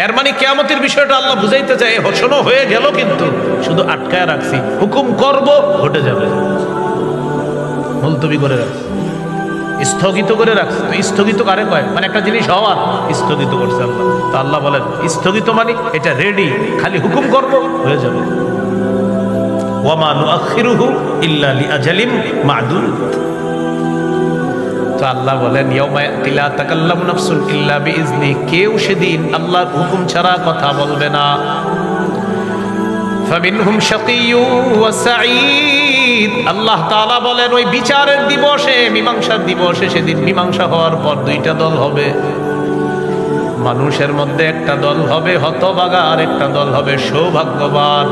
এর মানে কিয়ামতের বিষয়টা আল্লাহ বুঝাইতে চায় ঘোষণা হয়ে গেল, কিন্তু শুধু আটকায় রাখছি, হুকুম করব ঘটে যাবে, মুলতবি করে রাখছি, স্থগিত করে রাখছি। স্থগিত কারে কয়? মানে একটা জিনিস হওয়ার স্থগিত করছে আল্লাহ। তো আল্লাহ বলেন স্থগিত মানে এটা রেডি, খালি হুকুম করব হয়ে যাবে। ওয়ামা নুআখিরুহু ইল্লা লিআজালিম মা'দুদ। তো আল্লাহ বলেন ইয়াউমা লা তাকাল্লামু নাফসুন ইল্লা বিইজনি, কেউ সেদিন আল্লাহর হুকুম ছাড়া কথা বলবে না। ফামিনহুম শাকিয়্যুন ওয়া সাঈদ। আল্লাহ তাআলা বলেন ওই বিচারের দিবসে, মীমাংসার দিবসে, সেদিন মীমাংসা হওয়ার পর দুইটা দল হবে। মানুষের মধ্যে একটা দল হবে হতভাগা, আর একটা দল হবে সৌভাগ্যবান।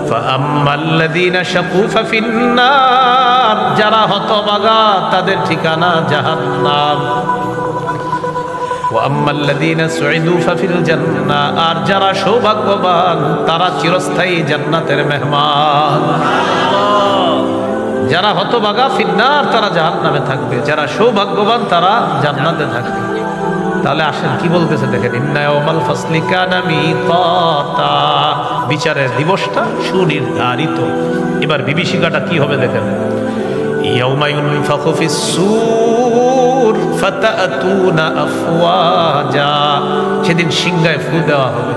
ফাআম্মাল্লাযীনা শাকু ফাফিন্নার, যারা হতভাগা তাদের ঠিকানা জাহান্নাম। ওয়া আম্মাল্লাযীনা সুঈদু ফাফিল জান্নাহ, আর যারা সৌভাগ্যবান তারা চিরস্থায়ী জান্নাতের মেহমান। যারা হতভাগা ফিন্নার, তারা জাহান্নামে থাকবে, যারা সৌভাগ্যবান তারা জান্নাতে থাকবে। তাহলে আসেন কি বলতেছে দেখেন, ইন্না ইয়াওমাল ফাসলি কানা মিকাতা, বিচারের দিবসটা সুনির্ধারিত। এবার বিভীষিকাটা কি হবে দেখেন, ইয়াউমা ইউনফাখু ফিস-সূর ফাতাতুনা আফওয়াজা, সেদিন সিংহায় ফু দেওয়া হবে,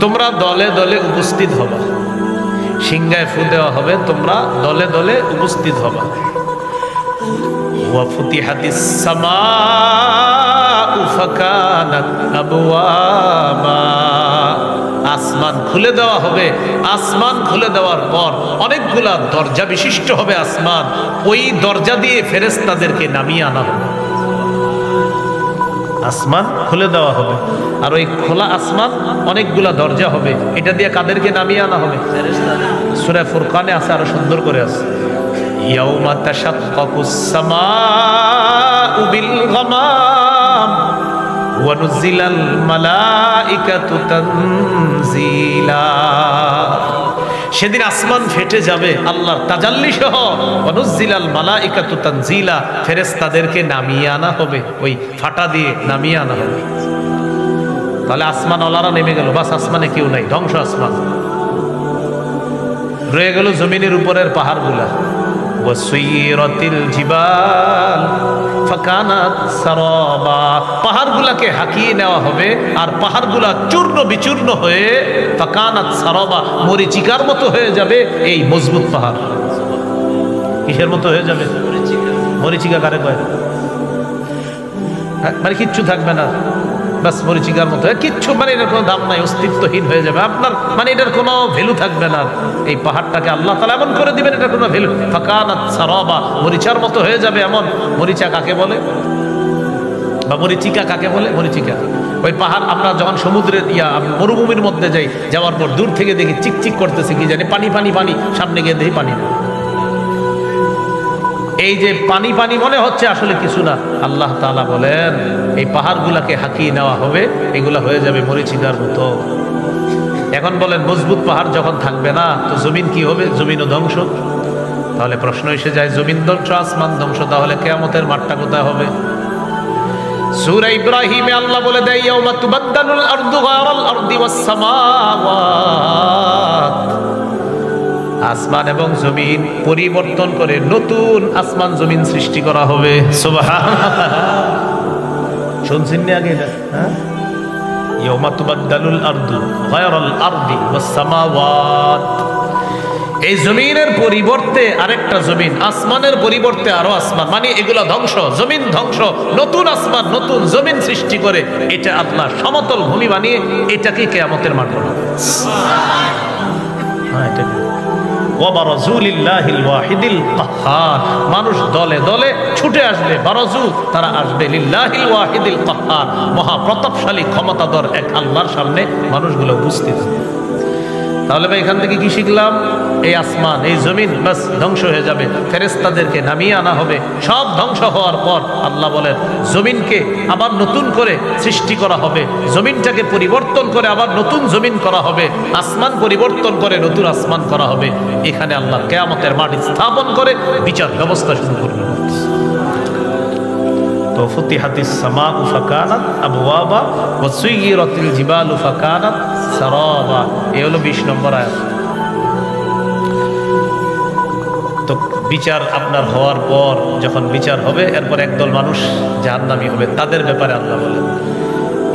তোমরা দলে দলে উপস্থিত হবা। সিংহায় ফু দেওয়া হবে, তোমরা দলে দলে উপস্থিত হবা। ওয়া ফুতিহাতিস সামাউ ফাকানাত আবওয়াবা, আসমান খুলে দেওয়া হবে। আসমান খুলে দেওয়ার পর অনেকগুলা দরজা বিশিষ্ট হবে আসমান, ওই দরজা দিয়ে ফেরেশতাদেরকে নামিয়ে আনা হবে। আসমান খুলে দেওয়া হবে, আর ওই খোলা আসমান অনেকগুলা দরজা হবে, এটা দিয়ে কাদেরকে নামিয়ে আনা হবে? সূরা ফুরকানে আছে, আরো সুন্দর করে আছে, ইয়াউমা তাশাক্কাকুস সামাউ বিল গামাম ওয়া নুজিলাল মালাইকাতু তানজিলা। সেদিন আসমান ফেটে যাবে আল্লাহর তাজাল্লি সহ, ওয়া নুজিলাল মালাইকাতু তানজিলা, ফেরেশতাদেরকে নামিয়ে আনা হবে, ওই ফাটা দিয়ে নামিয়ে আনা হবে। তাহলে আসমান ওয়ালারা নেমে গেল, বাস আসমানে কেউ নাই, ধ্বংস আসমান। রয়ে গেল জমিনের উপরের পাহাড়গুলা। ওয়াসুইরাতিল জিবাল ফাকানাত সারাবা, পাহাড়গুলাকে হাকিয়ে নেওয়া হবে, আর পাহাড়গুলা চূর্ণ বিচূর্ণ হয়ে ফাকানাত সারাবা, মরিচিকার মতো হয়ে যাবে। এই মজবুত পাহাড় কিসের মতো হয়ে যাবে? মরিচিকা কারে কয়? মানে কিচ্ছু থাকবে না, বাস মরিচিকার মতো, কিচ্ছু, মানে এটার কোনো দাম নাই, অস্তিত্বহীন হয়ে যাবে আপনার, মানে এটার কোনো ভ্যালু থাকবে না। এই পাহাড়টাকে আল্লাহ তাআলা এমন করে দিবেন, এটার কোনো ভ্যালু, ফাকানাত সারাবা, মরিচার মতো হয়ে যাবে। এমন মরিচা কাকে বলে, বা মরিচিকা কাকে বলে? মরিচিকা ওই পাহাড়, আমরা যখন সমুদ্রের মরুভূমির মধ্যে যাই, যাওয়ার পর দূর থেকে দেখি চিকচিক করতেছে, কি জানি পানি পানি পানি, সামনে গিয়ে দেখি পানি। এই যে পানি পানি মনে হচ্ছে, আসলে কিছু না। আল্লাহ তাআলা বলেন এই পাহাড়গুলাকে হাকিয়ে নেওয়া হবে, এগুলা হয়ে যাবে মরিচিকার মতো। এখন বলেন মজবুত পাহাড় যখন থাকবে না, তো জমিন কি হবে? জমিনও ধ্বংস। তাহলে প্রশ্ন এসে যায়, জমিন ধ্বংস, আসমান ধ্বংস, তাহলে কিয়ামতের মাঠটা কোথায় হবে? সূরা ইব্রাহিমে আল্লাহ বলে দেয়, ইয়াউমা তুবাদদালুল আরদু গায়রাল আরদি ওয়াস সামাওয়াত, আসমান এবং জমিন পরিবর্তন করে নতুন আসমান জমিন সৃষ্টি করা হবে। সুবহানাল্লাহ, শুনছেন না আগে এটা? ইয়াউমা তুবাদদালুল আরদু গায়রাল আরদি ওয়াস সামাওয়াত, এই জমিনের পরিবর্তে আরেকটা জমিন, আসমানের পরিবর্তে আরো আসমান, মানে এগুলা ধ্বংস, জমিন ধ্বংস, নতুন আসমান নতুন জমিন সৃষ্টি করে এটা আল্লাহ সমতল ভূমি বানিয়ে এটাকে কিয়ামতের মাঠ বানাবে। হ্যাঁ, এটা মানুষ দলে দলে ছুটে আসবে, বারাজু, তারা আসবে লিল্লাহিল ওয়াহিদিল কাহ্হার, মহাপ্রতাপশালী ক্ষমতাধর এক আল্লাহর সামনে মানুষগুলো উপস্থিত। তাহলে ভাই এখান থেকে কি শিখলাম? এই আসমান, এই জমিন বাস ধ্বংস হয়ে যাবে, ফেরেশতাদেরকে নামিয়ে আনা হবে। সব ধ্বংস হওয়ার পর আল্লাহ বলেন জমিনকে আবার নতুন করে সৃষ্টি করা হবে, জমিনটাকে পরিবর্তন করে আবার নতুন জমিন করা হবে, আসমান পরিবর্তন করে নতুন আসমান করা হবে। এখানে আল্লাহ কিয়ামতের মাঠ স্থাপন করে বিচার ব্যবস্থা শুরু করবে। তো ওয়াফুতিহাতিস সামাউ ফাকানাত আবওয়াবা ওয়াসুইরাতিল জিবালু ফাকানাত সারাবা। এই হলো 20 নম্বর আয়াত। তো বিচার আপনার হওয়ার পর যখন বিচার হবে, এরপর একদল মানুষ জাহান্নামী হবে, তাদের ব্যাপারে আল্লাহ বলেন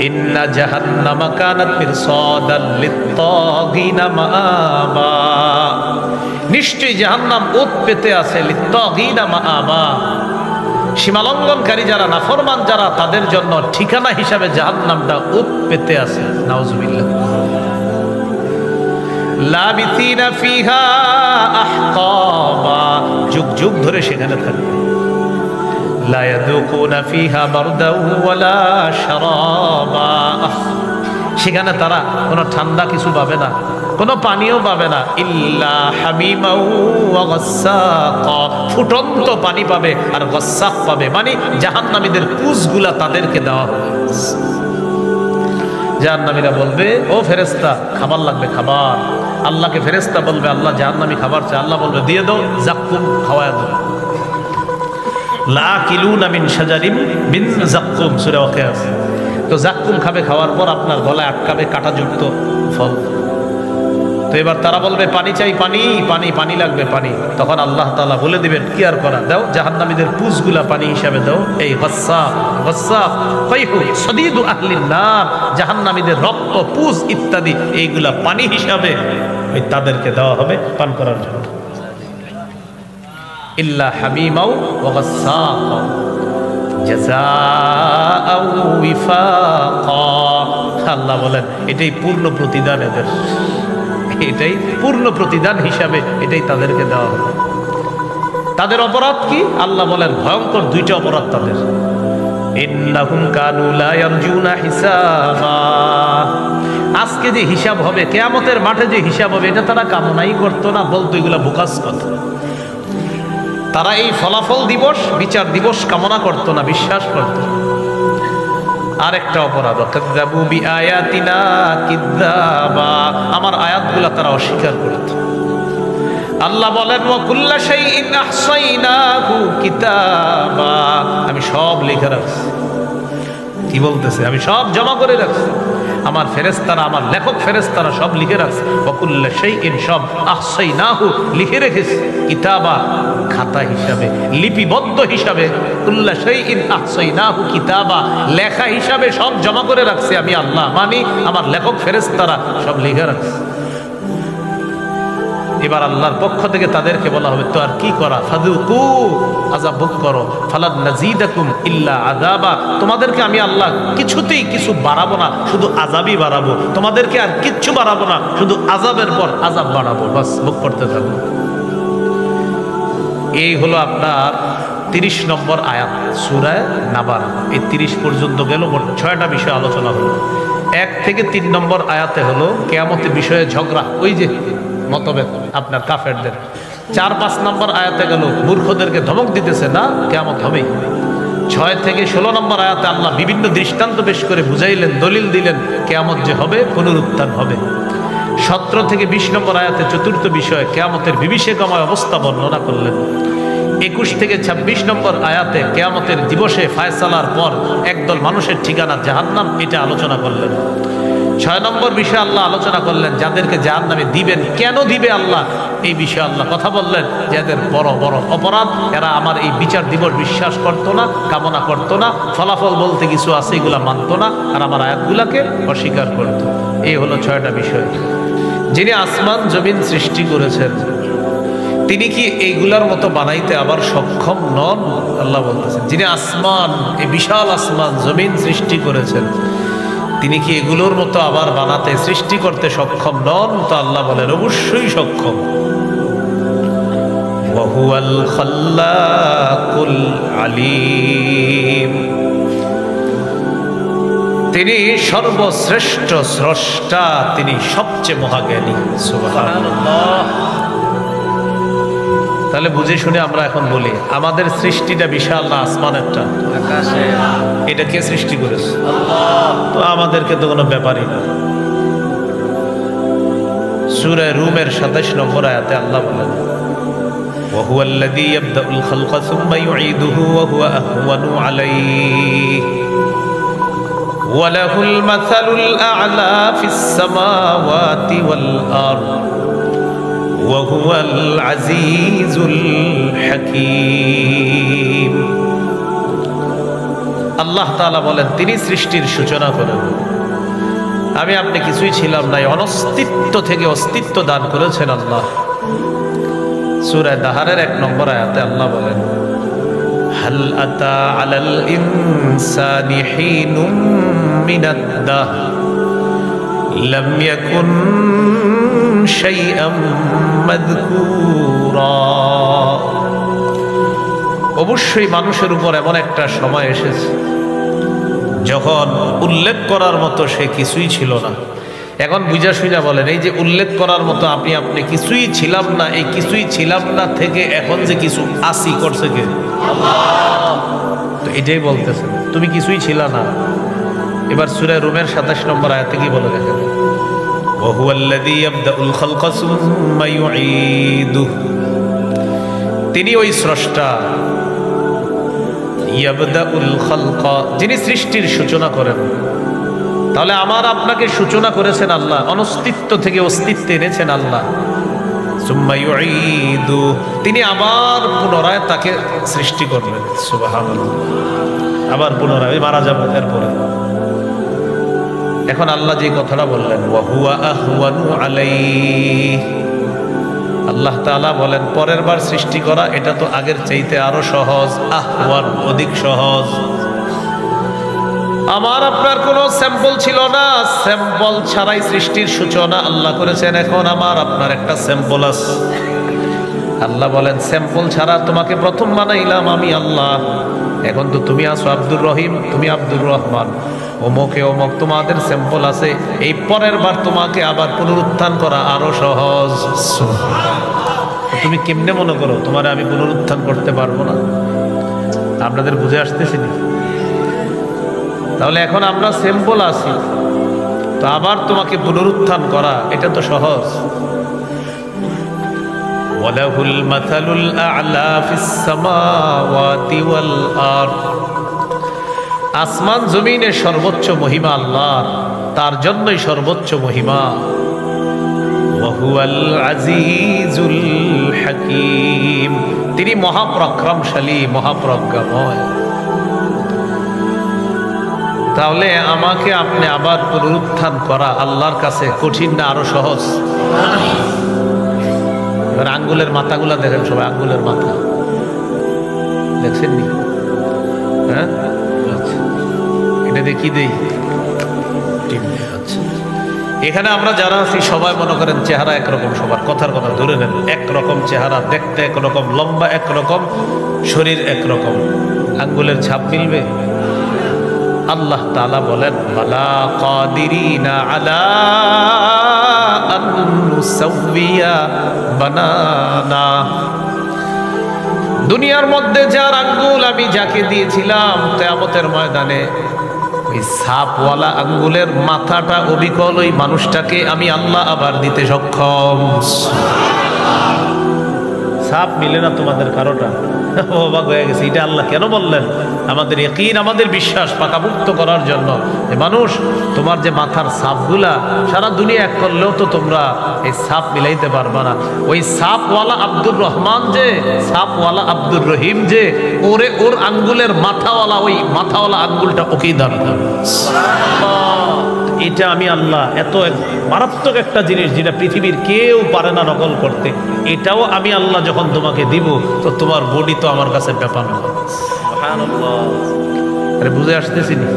ইন্না জাহান্নামা কানাত মিরসাদাল লিত্তাগিনা মাআবা, নিশ্চয়ই জাহান্নাম ওত পেতে আছে, লিত্তাগিনা মাআবা, সীমালঙ্ঘনকারী যারা, নাফরমান যারা, তাদের জন্য ঠিকানা হিসাবে জাহান্নামটা ওত পেতে আছে। নাউজুবিল্লাহ। লাবিথিনা ফিহা আহকাবা, যুগ যুগ ধরে সেখানে থাকবে। লা ইয়াযুকুনা ফিহা বারদাও ওয়ালা শারাবা, সেখানে তারা কোনো ঠান্ডা কিছু পাবে না, কোনো পানিও পাবে না। ইল্লা হামিমাও ওয়া গাসসাকা, ফুটন্ত পানি পাবে আর গাসসাক পাবে, মানে জাহান্নামীদের পুষগুলা তাদেরকে দেওয়া হবে। জাহান্নামীরা বলবে ও ফেরেশতা খাবার লাগবে, খাবার। আল্লাহকে ফেরেশতা বলবে আল্লাহ জাহান্নামী খাবার চায়, আল্লাহ বলবে দিয়ে দাও, জাক্কুম খাওয়ায় দাও। লাকিলুনা মিন শাজারিন মিন জাক্কুম, সূরা ওয়াকিয়া। তো জাক্কুম খাবে, খাওয়ার পর আপনার গলায় আটকাবে কাঁটাযুক্ত ফল। তো এবার তারা বলবে পানি চাই, পানি পানি পানি লাগবে, পানি। তখন আল্লাহ তাআলা বলে দিবেন কি আর করা, দাও জাহান্নামীদের পুষগুলা পানি হিসাবে দাও। এই গাসসাক, গাসসাক ফাইহু সাদীদু আহলিন নার, জাহান্নামীদের রক্ত, পুষ ইত্যাদি এইগুলা পানি হিসাবে ওই তাদেরকে দেওয়া হবে পান করার জন্য। ইল্লা হামিমাও ওয়া গাসসাক জাযাআও ওয়িফাকা, আল্লাহ বলেন এটাই পূর্ণ প্রতিদান এদের, এটাই পূর্ণ প্রতিদান হিসাবে এটাই তাদেরকে দেওয়া হবে। তাদের অপরাধ কি? আল্লাহ বলেন ভয়ঙ্কর দুইটা অপরাধ তাদের। ইন্নাহুম কানু লা ইয়ারজুনা হিসাবা, আজকে যে হিসাব হবে, কিয়ামতের মাঠে যে হিসাব হবে, এটা তারা কামনাই করতো না, বলতো এগুলা বোকাস কথা। তারা এই ফলাফল দিবস, বিচার দিবস কামনা করতো না, বিশ্বাস করত। আরেকটা অপরাধ, কাযযাবু বিআয়াতিনা কিযযাবা, আমার আয়াতগুলা তারা অস্বীকার করত। আল্লাহ বলেন ওয়া কুল্লা শাইইন আহসাইনাহু কিতাবা, আমি সব লিখে রাখছি। কি বলতেছে? আমি সব জমা করে রাখছি, আমার ফেরেশতারা, আমার লেখক ফেরেশতারা সব লিখে রাখছে। ওয়া কুল্লা শাইইন, সব, আহসাইনাহু লিখে রেখেছি, কিতাবা খাতা হিসাবে, লিপিবদ্ধ হিসাবে। কুল্লা শাইইন আহসাইনাহু কিতাবা, লেখা হিসাবে সব জমা করে রাখছি আমি আল্লাহ, মানে আমার লেখক ফেরেশতারা সব লিখে রাখছে। এবার আল্লাহর পক্ষ থেকে তাদেরকে বলা হবে তো আর কি করা, ফাযুকু, আযাব ভোগ করো, ফালান নাযীদাকুম ইল্লা আযাবা, তোমাদেরকে আমি আল্লাহ কিছুতেই কিছু বাড়াবো না, শুধু আযাবই বাড়াবো, তোমাদেরকে আর কিচ্ছু বাড়াবো না, শুধু আযাবের পর আযাব বাড়াবো, বাস ভোগ করতে থাকবো। এই হলো আপনার 30 নম্বর আয়াত সূরা নাবার। এই 30 পর্যন্ত গেল, মোট 6টা বিষয় আলোচনা হলো। 1 থেকে 3 নম্বর আয়াতে হলো কিয়ামতের বিষয়ে ঝগড়া, ওই যে মতভেদ আপনার কাফেরদের। 4-5 নম্বর আয়াতে গেল মূর্খদেরকে ধমক দিতেছে না কিয়ামত হবেই। 6 থেকে 16 নম্বর আয়াতে আল্লাহ বিভিন্ন দৃষ্টান্ত পেশ করে বুঝাইলেন, দলিল দিলেন কিয়ামত যে হবে, পুনরুত্থান হবে। 17 থেকে 20 নম্বর আয়াতে চতুর্থ বিষয় কিয়ামতের বিভীষিকাময় অবস্থা বর্ণনা করলেন। 21 থেকে 26 নম্বর আয়াতে কিয়ামতের দিবসে ফায়সালার পর একদল মানুষের ঠিকানা জাহান্নাম, এটা আলোচনা করলেন। 6 নম্বর বিষয়ে আল্লাহ আলোচনা করলেন যাদেরকে জাহান্নামে দিবেন, কেন দিবে আল্লাহ, এই বিষয়ে আল্লাহ কথা বললেন। যাদের বড় বড় অপরাধ, এরা আমার এই বিচার দিবস বিশ্বাস করতো না, কামনা করতো না, ফলাফল বলতে কিছু আছে এগুলা মানতো না, আর আমার আয়াতগুলাকে অস্বীকার করতো। এই হলো 6টা বিষয়। যিনি আসমান জমিন সৃষ্টি করেছেন, তিনি কি এইগুলার মতো বানাইতে আবার সক্ষম নন? আল্লাহ বলতেছেন যিনি আসমান, এই বিশাল আসমান জমিন সৃষ্টি করেছেন, তিনি কি এগুলোর মতো আবার বানাতে, সৃষ্টি করতে সক্ষম নন? তো আল্লাহ বলেন অবশ্যই সক্ষম। ওয়া হুয়াল খাল্লাকুল আলিম, তিনি সর্বশ্রেষ্ঠ স্রষ্টা, তিনি সবচেয়ে মহাজ্ঞানী। সুবহানাল্লাহ। তাহলে বুঝে শুনে আমরা এখন বলি আমাদের সৃষ্টিটা বিশাল না আসমানেরটা? আকাশে। এটা কে সৃষ্টি করেছে? আল্লাহ। তো আমাদেরকে তো কোনো ব্যাপারই না। সূরা রুমের 27 নম্বর আয়াতে আল্লাহ বলেন وهو الذي يبدأ الخلق ثم يعيده وهو أهون عليه وله المثل الأعلى في السماوات والأرض وهو العزيز الحكيم আল্লাহ তাআলা বলেন তিনি সৃষ্টির সূচনা করেন। আমি আপনি কিছুই ছিলাম না, অনস্তিত্ব থেকে অস্তিত্ব দান করেছেন আল্লাহ। সূরা দাহারের 1 নম্বর আয়াতে আল্লাহ বলেন হাল আতা আলাল ইনসানি হিনুম মিনাদ দাহর লাম ইয়াকুন শাইআম মাযকুরা। অবশ্যই মানুষের উপর এমন একটা সময় এসেছে যখন উল্লেখ করার মতো সে কিছুই ছিল না। এখন বুঝা শুনা বলেন, এই যে উল্লেখ করার মতো আপনি কিছুই ছিলাম না, এই কিছুই ছিলাম না থেকে এখন যে কিছু আসি করছে কে? আল্লাহ। তো এটাই বলতেছে তুমি কিছুই ছিলা না। এবার সূরা রুমের 27 নম্বর আয়াতে কি বলে দেখেন, ওয়াহুয়াল্লাযী ইয়াবদাউল খালকা সুম্মা ইউঈদুহু। তিনি ওই স্রষ্টা, ইয়াবদাউল খালকা, যিনি সৃষ্টির সূচনা করেন। তাহলে আমার আপনাকে সূচনা করেছেন আল্লাহ, অনস্তিত্ব থেকে অস্তিত্বে এনেছেন আল্লাহ। সুম্মা ইউঈদু, তিনি আবার পুনরায় তাকে সৃষ্টি করলেন। সুবহানাল্লাহ, আবার পুনরায় মারা যাবে এরপরে। এখন আল্লাহ যে কথাটা বললেন ওয়া হুয়া আহওয়ানু আলাইহি, আল্লাহ তাআলা বলেন পরের বার সৃষ্টি করা এটা তো আগের চাইতে আরো সহজ, আহওয়ান অধিক সহজ। আমার আপনার কোনো স্যাম্পল ছিল না, স্যাম্পল ছাড়াই সৃষ্টির সূচনা আল্লাহ করেছেন। এখন আমার আপনার একটা স্যাম্পল আছে। আল্লাহ বলেন স্যাম্পল ছাড়া তোমাকে প্রথম বানাইলাম আমি আল্লাহ। এখন তো তুমি আছো আব্দুর রহিম, তুমি আব্দুর রহমান, অমুকে অমুক তোমাদের স্যাম্পল আছে। এই পরের বার তোমাকে আবার পুনরুত্থান করা আরো সহজ। তুমি কেমনে মনে করো তোমার আমি পুনরুত্থান করতে পারবো না? আপনাদের বুঝে আসতেছি না? তাহলে এখন আমরা স্যাম্পল আছি, তো আবার তোমাকে পুনরুত্থান করা এটা তো সহজ। ওয়ালাহুল মাসালুল আ'লা ফিস সামাওয়াতি ওয়াল আরদ, আসমান জমিনের সর্বোচ্চ মহিমা আল্লাহর, তার জন্যই সর্বোচ্চ মহিমা। ওয়া হুয়াল আজিজুল হাকীম, তিনি মহাপরাক্রমশালী, মহাপ্রজ্ঞাময়। তাহলে আমাকে আপনি আবার পুনরুত্থান করা আল্লাহর কাছে কঠিন না আরো সহজ? আঙ্গুলের মাথাগুলা দেখেন সবাই, আঙ্গুলের মাথা দেখছেন নি? হ্যাঁ, এটা দেখি দেই। এখানে আমরা যারা আছি সবাই মনে করেন চেহারা একরকম, সবার কথার কথা ধরে নেন একরকম চেহারা, দেখতে একরকম, লম্বা একরকম, শরীর একরকম, আঙ্গুলের ছাপ মিলবে? আল্লাহ তাআলা বলেন ওয়ালা কাদিরিনা আলা আন নুসাউইয়া বানানা। দুনিয়ার মধ্যে যার আঙ্গুল আমি যাকে দিয়েছিলাম কিয়ামতের ময়দানে ওই সাপওয়ালা আঙ্গুলের মাথাটা অবিকল ওই মানুষটাকে আমি আল্লাহ আবার দিতে সক্ষম। সাপ মিলে না তোমাদের কারোটা? অবাক হয়ে গেছে, এটা আল্লাহ কেন বললেন? আমাদের ইয়াকিন, আমাদের বিশ্বাস পাকাপুক্ত করার জন্য। মানুষ তোমার যে মাথার সাপগুলা সারা দুনিয়া এক করলেও তো তোমরা এই সাপ মিলাইতে পারবা না। ওই সাপওয়ালা আব্দুর রহমান যে, সাপওয়ালা আব্দুর রহিম যে, ওরে ওর আঙ্গুলের মাথাওয়ালা, ওই মাথাওয়ালা আঙ্গুলটা ওকেই দাবি করবে। এটা আমি আল্লাহ, এত মারাত্মক একটা জিনিস যেটা পৃথিবীর কেউ পারে না নকল করতে, এটাও আমি আল্লাহ যখন তোমাকে দিব তো তোমার বডি তো আমার কাছে ব্যাপার না। আরে বুঝে আসতেছি না?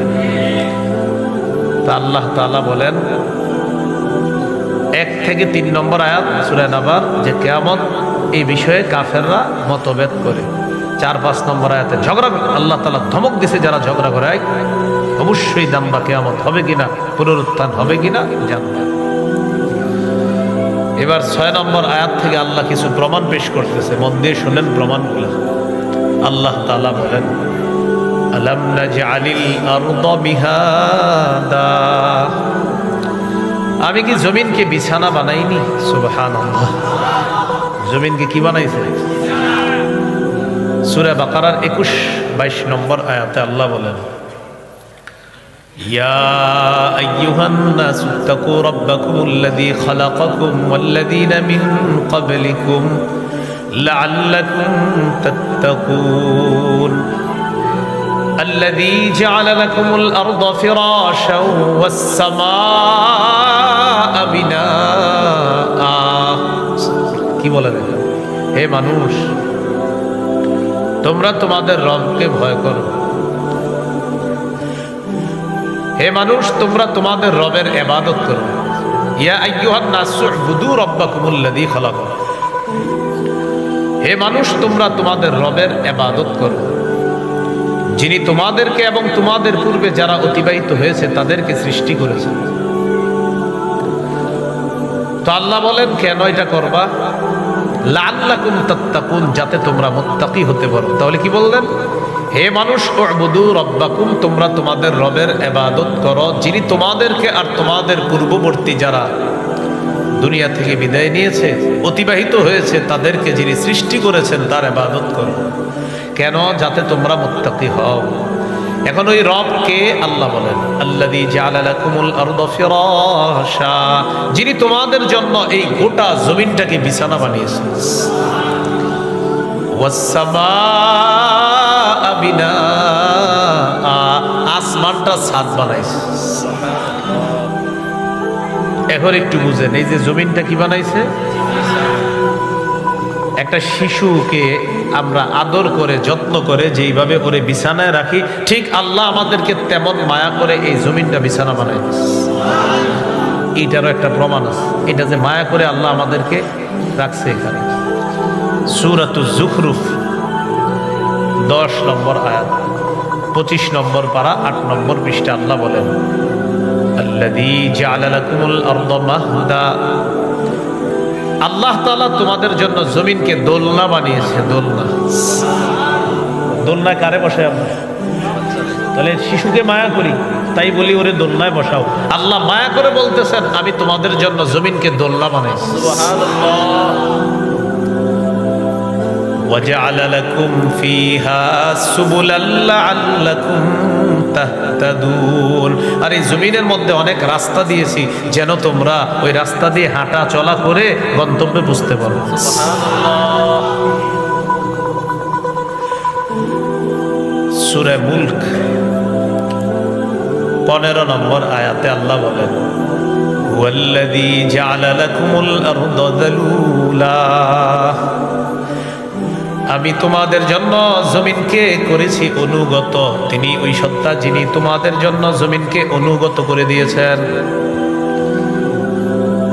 তা আল্লাহ তাআলা বলেন 1 থেকে 3 নম্বর আয়াত সূরা নাবার যে কিয়ামত এই বিষয়ে কাফেররা মতভেদ করে। 4-5 নম্বর আয়াতে ঝগড়া, আল্লাহ তাআলা ধমক দিছে যারা ঝগড়া করে অবশ্যই জানবা কিয়ামত হবে কিনা, পুনরুত্থান হবে কিনা জানবা। এবার 6 নম্বর আয়াত থেকে আল্লাহ কিছু প্রমাণ পেশ করতেছে, মন দিয়ে শুনেন প্রমাণগুলো। আল্লাহ তাআলা বলেন আলাম নাজআলিল আরদা মিহাদা, আমি কি জমিনকে বিছানা বানাইনি? সুবহানাল্লাহ, জমিনকে কি বানাইছে? সূরা বাকারার 21-22 নম্বর আয়াতে আল্লাহ বলেন, ইয়া আইয়ুহান নাসু তাকু রাব্বাকুমুল্লাযী খালাকাকুম ওয়াল্লাযীনা মিন ক্বাবলিকুম লাআল্লাকুম তাত্তাকুন الذي جعل لكم الأرض فراشا والسماء بناء কি বলে দেখেন, হে মানুষ তোমরা তোমাদের রবকে ভয় করো, হে মানুষ তোমরা তোমাদের রবের ইবাদত করো। ইয়া আইয়ুহান নাসু উবুদু রাব্বাকুমুল্লাযী খালাকাকুম, হে মানুষ তোমরা তোমাদের রবের ইবাদত করো যিনি তোমাদেরকে এবং তোমাদের পূর্বে যারা অতিবাহিত হয়েছে তাদেরকে সৃষ্টি করেছেন। তো আল্লাহ বলেন কেন এটা করবা? লাআল্লাকুম তাত্তাকুন, যাতে তোমরা মুত্তাকি হতে পারো। তাহলে কি বললেন? হে মানুষ উবুদু রাব্বাকুম, তোমরা তোমাদের রবের ইবাদত করো যিনি তোমাদেরকে আর তোমাদের পূর্ববর্তী যারা দুনিয়া থেকে বিদায় নিয়েছে অতিবাহিত হয়েছে তাদেরকে যিনি সৃষ্টি করেছেন তার ইবাদত করো। কেন? যাতে তোমরা মুত্তাকি হও। এখন ওই রব কে? আল্লাহ বলেন, আল্লাযী জাআলা লাকুমুল আরদা ফিরাশা, যিনি তোমাদের জন্য এই গোটা জমিনটাকে বিছানা বানিয়েছেন। ওয়াস সামাআ বিনাআ, আসমানটা ছাদ বানাইছে। এখন একটু বুঝেন, এই যে জমিনটা কি বানাইছে? একটা শিশুকে আমরা আদর করে যত্ন করে যেইভাবে ওরে বিছানায় রাখি, ঠিক আল্লাহ আমাদেরকে তেমন মায়া করে এই জমিনটা বিছানা বানাই। এইটারও একটা প্রমাণ আছে, এটা যে মায়া করে আল্লাহ আমাদেরকে রাখছে। এখানে সূরাতুজ যুখরুফ 10 নম্বর আয়াত 25 নম্বর পারা 8 নম্বর পৃষ্ঠা আল্লাহ বলেন, আল্লাযী জাআলা লাকুমুল আরদা মাহদা, আল্লাহ তাআলা তোমাদের জন্য জমিনকে দোলনা বানিয়েছে। দোলনা, দোলনায় কারে বসাই আমরা? তাহলে শিশুকে মায়া করি তাই বলি ওরে দোলনায় বসাও। আল্লাহ মায়া করে বলতেছেন আমি তোমাদের জন্য জমিনকে দোলনা বানাইছি। সুবহানাল্লাহ। ওয়াজআলা লাকুম ফিহা সুবুলাল লাআল্লাকুম তাহতাদুন, আর এই জমিনের মধ্যে অনেক রাস্তা দিয়েছি যেন তোমরা ওই রাস্তা দিয়ে হাঁটা চলা করে গন্তব্যে বুঝতে পারো। সুবহানাল্লাহ। সূরা মুলক 15 নম্বর আয়াতে আল্লাহ বলেন, ওয়াল্লাযী জাআলা লাকুমুল আরদা যালুলা, আমি তোমাদের জন্য জমিনকে করেছি অনুগত। তিনি ওই সত্তা যিনি তোমাদের জন্য জমিনকে অনুগত করে দিয়েছেন।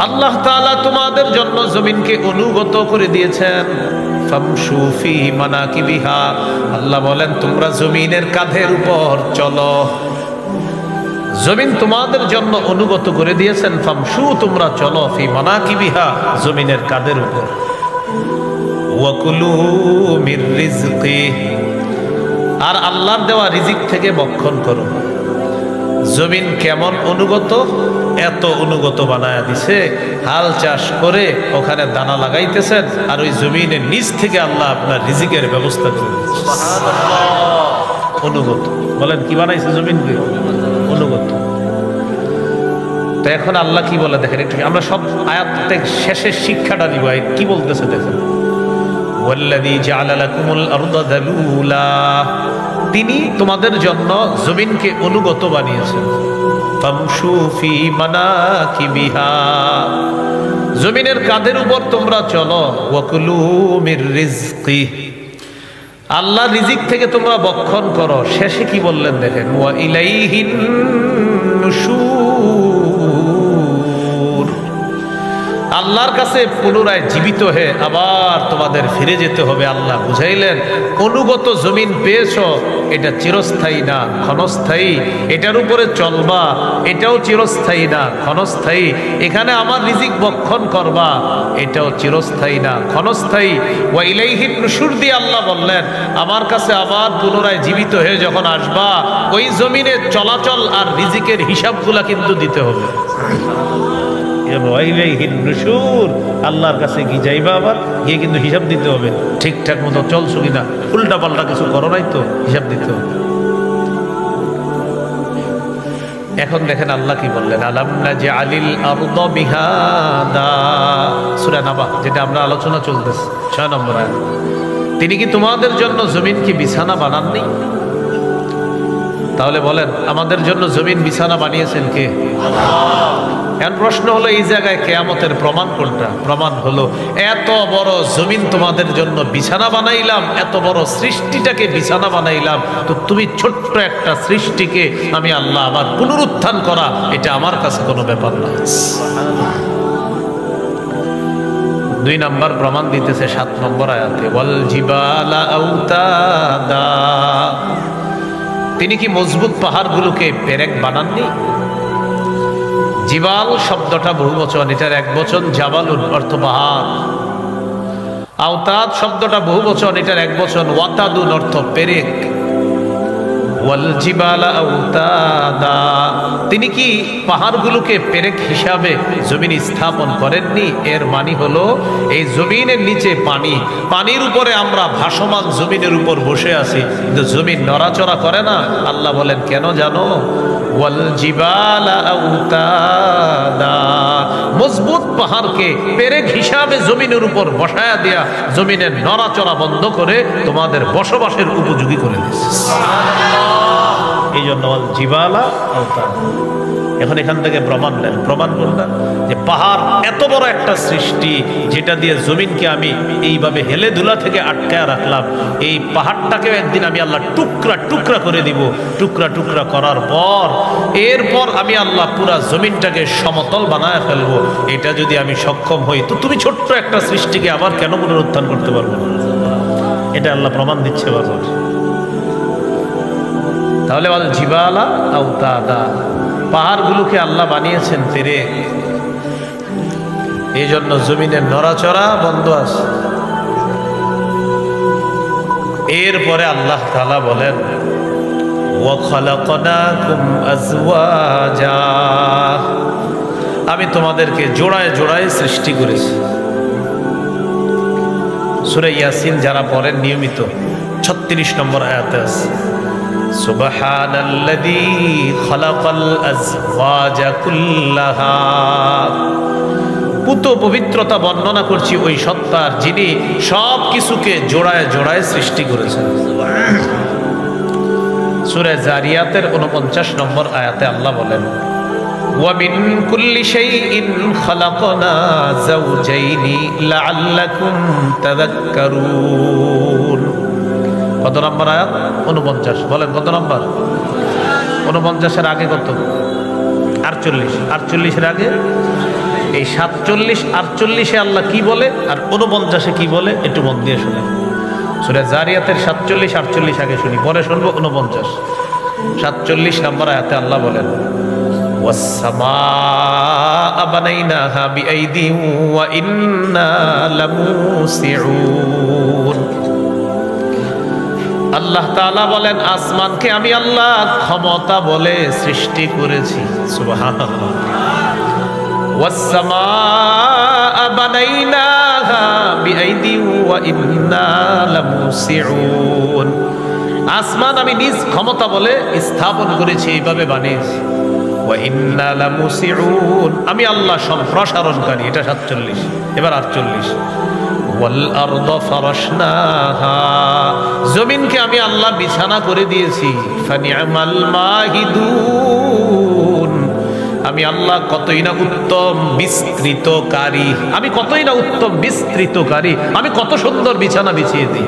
আল্লাহ তাআলা তোমাদের জন্য জমিনকে অনুগত করে দিয়েছেন। ফামশু ফি মানাকিবিহা, আল্লাহ বলেন তোমরা জমিনের কাঁধের উপর চলো। জমিন তোমাদের জন্য অনুগত করে দিয়েছেন। ফামশু, তোমরা চলো, ফি মানাকিবিহা, জমিনের কাঁধের উপর। ওয়াকুলু মির রিজকি, আর আল্লাহর দেওয়া রিজিক থেকে ভক্ষণ করো। জমিন কেমন অনুগত? এত অনুগত বানায়া দিছে, হাল চাষ করে ওখানে দানা লাগাইতেছেন আর ওই জমিনের নিচ থেকে আল্লাহ আপনার রিজিকের ব্যবস্থা করে দিচ্ছে। সুবহানাল্লাহ। অনুগত বলেন কি বানাইছে জমিনকে? অনুগত। তো এখন আল্লাহ কি বলে দেখেন একটু, আমরা সব আয়াত শেষের শিক্ষাটা দিব। কি বলতেছে দেখেন, ওয়াল্লাযী জাআলা লাকুমুল আরদা যালুলা, তিনি তোমাদের জন্য জমিনকে অনুগত বানিয়েছেন। ফামশু ফি মানাকিবিহা, জমিনের কাঁধের উপর তোমরা চলো। ওয়াকুলু মির রিজকি, আল্লাহ রিজিক থেকে তোমরা ভক্ষণ করো। শেষে কি বললেন দেখেন, ওয়া ইলাইহিন নুশুর, আল্লাহর কাছে পুনরায় জীবিত হয়ে আবার তোমাদের ফিরে যেতে হবে। আল্লাহ বুঝাইলেন অনুগত জমিন পেয়েছো, এটা চিরস্থায়ী না, ক্ষণস্থায়ী। এটার উপরে চলবা, এটাও চিরস্থায়ী না, ক্ষণস্থায়ী। এখানে আমার রিজিক ভক্ষণ করবা, এটাও চিরস্থায়ী না, ক্ষণস্থায়ী। ওয়া ইলাইহিন নুশুর দিয়ে আল্লাহ বললেন আমার কাছে আবার পুনরায় জীবিত হয়ে যখন আসবা, ওই জমিনে চলাচল আর রিজিকের হিসাবগুলা কিন্তু দিতে হবে। ইলাইহিন নুশুর, আল্লাহর কাছে কি যাইবা, আবার গিয়ে কিন্তু হিসাব দিতে হবে, ঠিকঠাক মতো চলছো কিনা, উল্টা পাল্টা কিছু করো নাই তো হিসাব দিতে হবে। এখন দেখেন আল্লাহ কি বললেন, আলাম নাজআলিল আরদা মিহাদা, সূরা নাবা, যেটা আমরা আলোচনা চলতেছে 6 নম্বর আয়াত। তিনি কি তোমাদের জন্য জমিন কি বিছানা বানাননি? তাহলে বলেন আমাদের জন্য জমিন বিছানা বানিয়েছেন কে? এখন প্রশ্ন হলো এই জায়গায় কিয়ামতের প্রমাণ কোনটা? প্রমাণ হলো এত বড় জমিন তোমাদের জন্য বিছানা বানাইলাম, এত বড় সৃষ্টিটাকে বিছানা বানাইলাম, তো তুমি ছোট্ট একটা সৃষ্টিকে আমি আল্লাহ আবার পুনরুত্থান করা, এটা আমার কাছে কোনো ব্যাপার না। 2 নম্বর প্রমাণ দিতেছে 7 নম্বর আয়াতে, ওয়াল জিবালা আওতাদা, তিনি কি মজবুত পাহাড়গুলোকে পেরেক বানাননি? জিবাল শব্দটা বহুবচন, এটার একবচন জাবালুন অর্থ পাহাড়। আওতাদ শব্দটা বহুবচন, এটার একবচন ওয়াতাদুন অর্থ পেরেক। ওয়াল জিবালা আওতাদা, তিনি কি পাহাড়গুলোকে পেরেক হিসাবে জমিন স্থাপন করেননি? এর মানে হলো এই জমিনের নিচে পানি, পানির উপরে আমরা ভাসমান জমিনের উপর বসে আছি, কিন্তু জমিন নড়াচড়া করে না। আল্লাহ বলেন কেন জানো? ওয়াল জিবালা আওতাদা, মজবুত পাহাড়কে পেরেক হিসাবে জমিনের উপর বসায়া দেয়া জমিনের নড়াচড়া বন্ধ করে তোমাদের বসবাসের উপযোগী করে দিয়েছে। এই জন্য জিবালা আওতাদা। এখন এখান থেকে প্রমাণ নেন, প্রমাণ করলেন যে পাহাড় এত বড় একটা সৃষ্টি, যেটা দিয়ে জমিনকে আমি এইভাবে হেলে দুলা থেকে আটকায় রাখলাম, এই পাহাড়টাকেও একদিন আমি আল্লাহ টুকরা টুকরা করে দিব। টুকরা টুকরা করার পর এরপর আমি আল্লাহ পুরা জমিনটাকে সমতল বানায় ফেলবো। এটা যদি আমি সক্ষম হই, তো তুমি ছোট্ট একটা সৃষ্টিকে আবার কেন পুনরুত্থান করতে পারবো না? এটা আল্লাহ প্রমাণ দিচ্ছে বারবার। তাহলে বল জিবালা আওতাদা, পাহাড়গুলোকে আল্লাহ বানিয়েছেন পেরেক, এই জন্য জমিনের নড়াচড়া বন্ধ আছে। এরপরে আল্লাহ তাআলা বলেন ওয়া খালাকনাকুম আজওয়াজা, আমি তোমাদেরকে জোড়ায় জোড়ায় সৃষ্টি করেছি। সূরা ইয়াসিন যারা পড়েন নিয়মিত 36 নম্বর আয়াতে আছে, সুবহানাল্লাযী খালাকাল আজওয়াজা কুল্লাহা, পুত পবিত্রতা বর্ণনা করছি ওই সত্তার যিনি সব কিছুকে জোড়ায় জোড়ায় সৃষ্টি করেছেন। সূরা জারিয়াতের 49 নম্বর আয়াতে আল্লাহ বলেন ওয়া মিন কুল্লি শাইইন খালাকনা যাওজাইনি লাআল্লাকুম তাযাক্কারুন। কত নম্বর আয়াত? 49। বলেন কত নম্বর? 49-এর আগে কত? 48। 48-এর আগে এই 47, 48-এ আল্লাহ কি বলে আর 49-এ কি বলে একটু মন দিয়ে শুনেন। সূরা জারিয়াতের 47, 48 আগে শুনি, পরে শুনবো 49। 47 নম্বর আয়াতে আল্লাহ বলেন ওয়াস-সামাআ বানাইনাহা বিআইদিন ওয়া ইন্না লামুসিউন। আল্লাহ তাআলা বলেন আসমানকে আমি আল্লাহ ক্ষমতা বলে সৃষ্টি করেছি। সুবহানাল্লাহ। ওয়াস-সামাআ বানাইনাহা বিআইদিন ওয়া ইন্না লামুসিউন, আসমান আমি নিজ ক্ষমতা বলে স্থাপন করেছি, এইভাবে বানিয়েছি। ওয়া ইন্না লামুসিউন, আমি আল্লাহ সম্প্রসারণকারী। এটা 47। এবার 48। ওয়াল আরদা ফারাশনাহা, জমিনকে আমি আল্লাহ বিছানা করে দিয়েছি। ফানি'মাল মাহিদুন, আমি আল্লাহ কতই না উত্তম বিস্তৃতকারী, আমি কতই না উত্তম বিস্তৃতকারী, আমি কত সুন্দর বিছানা বিছিয়ে দিই।